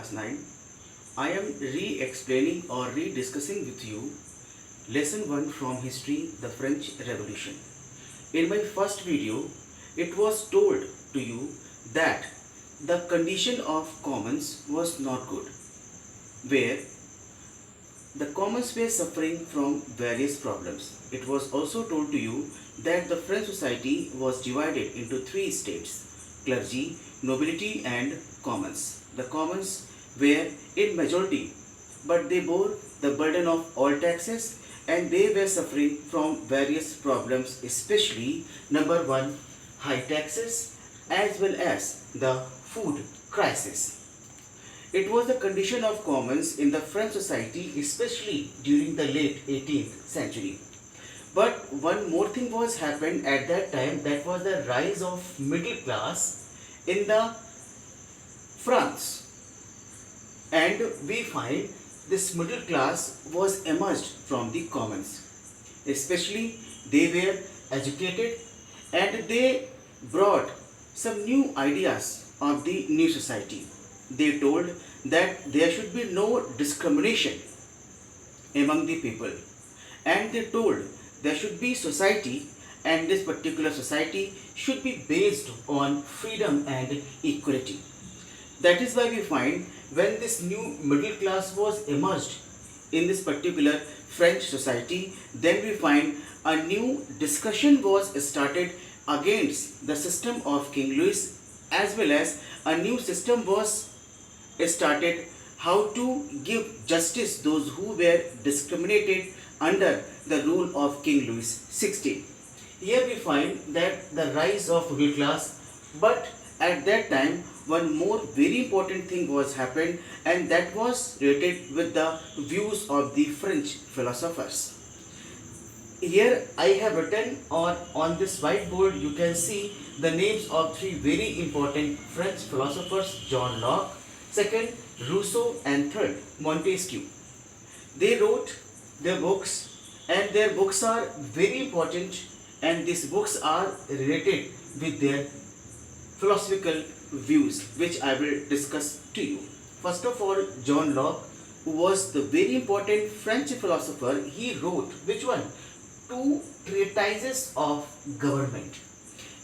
class 9. I am re-explaining or re-discussing with you lesson 1 from history, the French Revolution. In my first video, it was told to you that the condition of commons was not good, where the commons were suffering from various problems. It was also told to you that the French society was divided into three states: clergy, nobility and commons. The commons were in majority, but they bore the burden of all taxes and they were suffering from various problems, especially number one, high taxes as well as the food crisis. It was the condition of commons in the French society, especially during the late 18th century. But one more thing was happened at that time, that was the rise of middle class in the France. And we find this middle class was emerged from the commons. Especially they were educated and they brought some new ideas of the new society. They told that there should be no discrimination among the people, and they told there should be society, and this particular society should be based on freedom and equality. That is why we find when this new middle class was emerged in this particular French society, then we find a new discussion was started against the system of King Louis, as well as a new system was started how to give justice those who were discriminated under the rule of King Louis XVI. Here we find that the rise of middle class, but at that time one more very important thing was happened, and that was related with the views of the French philosophers. Here I have written on this whiteboard, you can see the names of three very important French philosophers: John Locke, second Rousseau, and third Montesquieu. They wrote their books, and their books are very important, and these books are related with their philosophical views, which I will discuss to you. First of all, John Locke, who was the very important French philosopher, he wrote which one? Two treatises of government.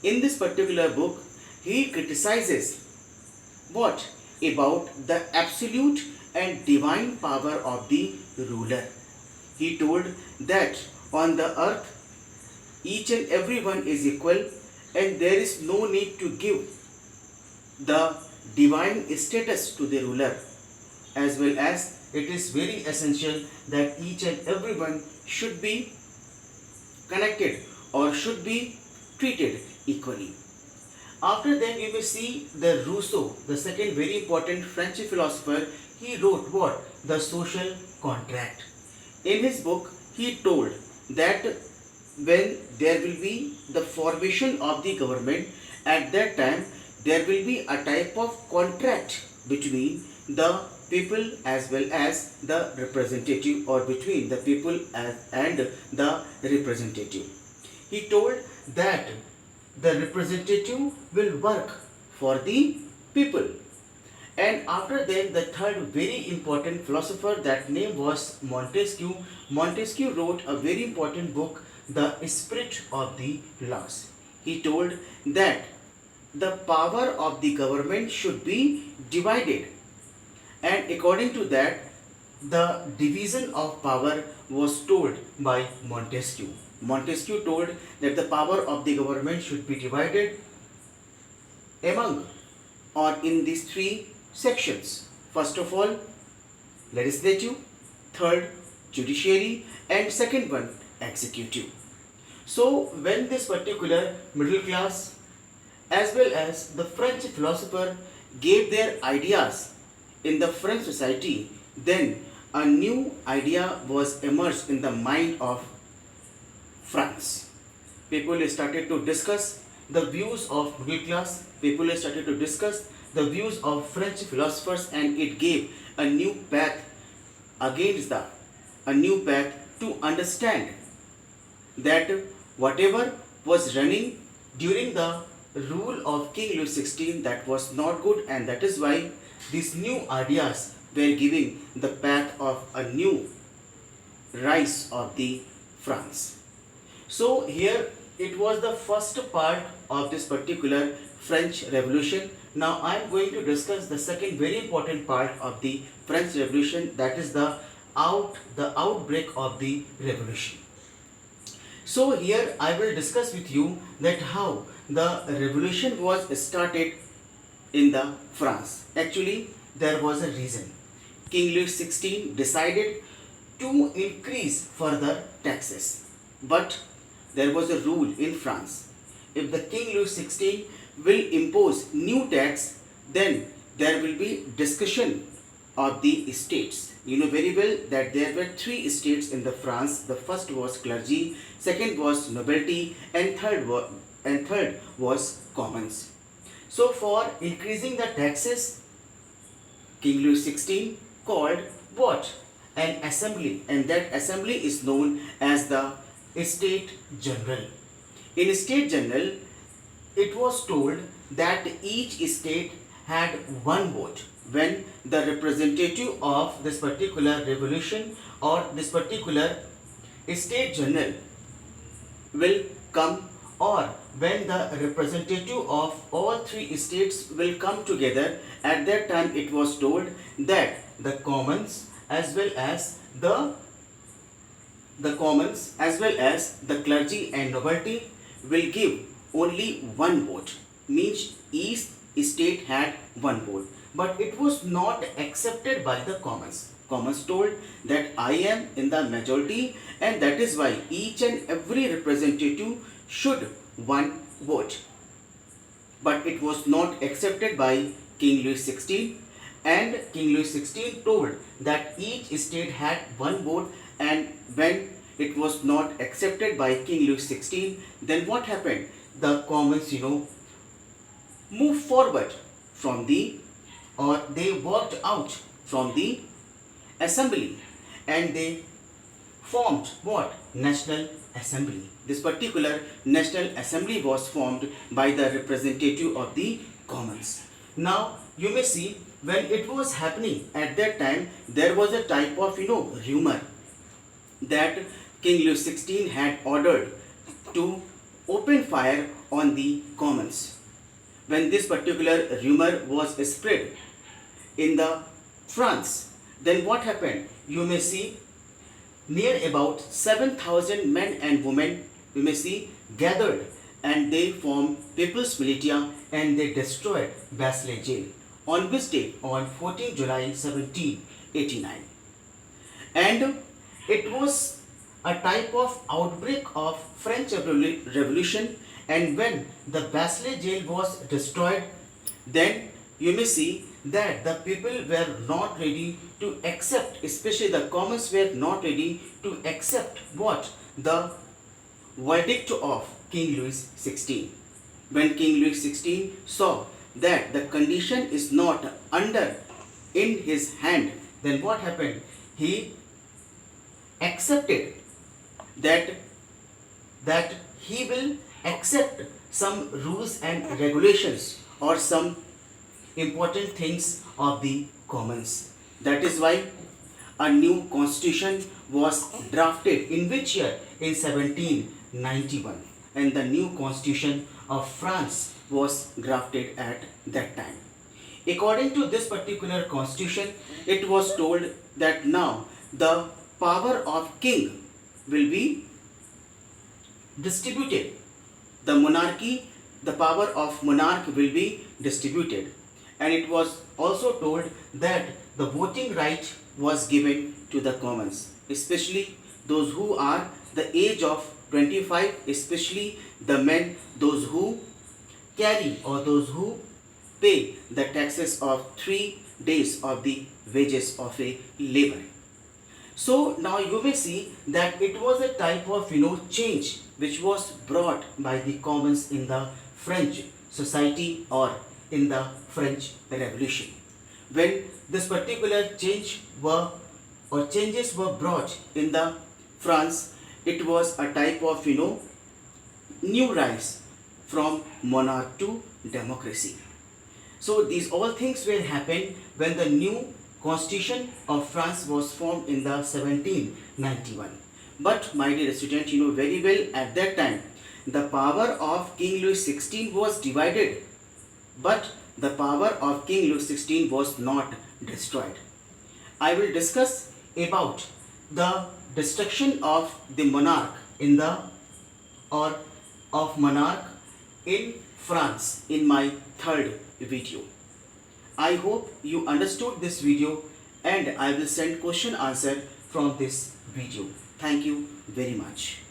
In this particular book, he criticizes what? About the absolute and divine power of the ruler. He told that on the earth each and everyone is equal, and there is no need to give the divine status to the ruler, as well as it is very essential that each and everyone should be connected or should be treated equally. After that, we will see the Rousseau, the second very important French philosopher. He wrote what? The social contract. In his book, he told that when there will be the formation of the government, at that time there will be a type of contract between the people as well as the representative, or between the people and the representative. He told that the representative will work for the people. And after that, the third very important philosopher, that name was Montesquieu. Montesquieu wrote a very important book, The Spirit of the Laws. He told that the power of the government should be divided, and according to that, the division of power was told by Montesquieu. Montesquieu told that the power of the government should be divided among or in these three sections. First of all, legislative, third, judiciary, and second one, executive. So when this particular middle class as well as the French philosopher gave their ideas in the French society, then a new idea was emerged in the mind of France. People started to discuss the views of middle class. People started to discuss the views of French philosophers, and it gave a new path a new path to understand that whatever was running during the rule of King Louis XVI, that was not good, and that is why these new ideas were giving the path of a new rise of the France. So here it was the first part of this particular French Revolution. Now I am going to discuss the second very important part of the French Revolution, that is the outbreak of the revolution. So here I will discuss with you that how the revolution was started in the France. Actually there was a reason. King Louis XVI decided to increase further taxes. But there was a rule in France. If the King Louis XVI will impose new tax, then there will be discussion of the estates. You know very well that there were three estates in the France. The first was clergy, second was nobility, and third was commons. So for increasing the taxes, King Louis XVI called what? An assembly, and that assembly is known as the Estate General. In Estate General, it was told that each estate had one vote. When the representative of this particular revolution or this particular Estate General will come, or when the representative of all three estates will come together, at that time it was told that the commons as well as the clergy and nobility will give only one vote. Means each state had one vote, but it was not accepted by the commons. Commons told that I am in the majority, and that is why each and every representative should one vote. But it was not accepted by King Louis XVI, and King Louis XVI told that each state had one vote, and when it was not accepted by King Louis XVI, then what happened? The commons, moved forward from they walked out from the assembly, and they formed what? National Assembly. This particular National Assembly was formed by the representative of the commons. Now you may see, when it was happening at that time, there was a type of rumor that King Louis XVI had ordered to open fire on the commons. When this particular rumor was spread in the France, then what happened? You may see near about 7,000 men and women, you may see, gathered, and they formed People's Militia, and they destroyed Bastille Jail. On which date? On 14 July 1789. And it was a type of outbreak of French Revolution, and when the Bastille Jail was destroyed, then you may see that the people were not ready to accept, especially the commons were not ready to accept what? The verdict of King Louis XVI. When King Louis XVI saw that the condition is not in his hand, then what happened? He accepted that he will accept some rules and regulations or some important things of the commons. That is why a new constitution was drafted in which year? In 1791, and the new constitution of France was drafted at that time. According to this particular constitution, it was told that now the power of king will be distributed. The monarchy, the power of monarch will be distributed. And it was also told that the voting right was given to the commons, especially those who are the age of 25, especially the men, those who carry or those who pay the taxes of 3 days of the wages of a labor. So now you may see that it was a type of change which was brought by the commons in the French society or in the French Revolution. When this particular changes were brought in the France, it was a type of new rise from monarch to democracy. So these all things will happen when the new constitution of France was formed in the 1791. But my dear student, you know very well at that time the power of King Louis XVI was divided, but the power of King Louis XVI was not destroyed. I will discuss about the destruction of the monarch in the or of monarch in France in my third video. I hope you understood this video and I will send question answer from this video. Thank you very much.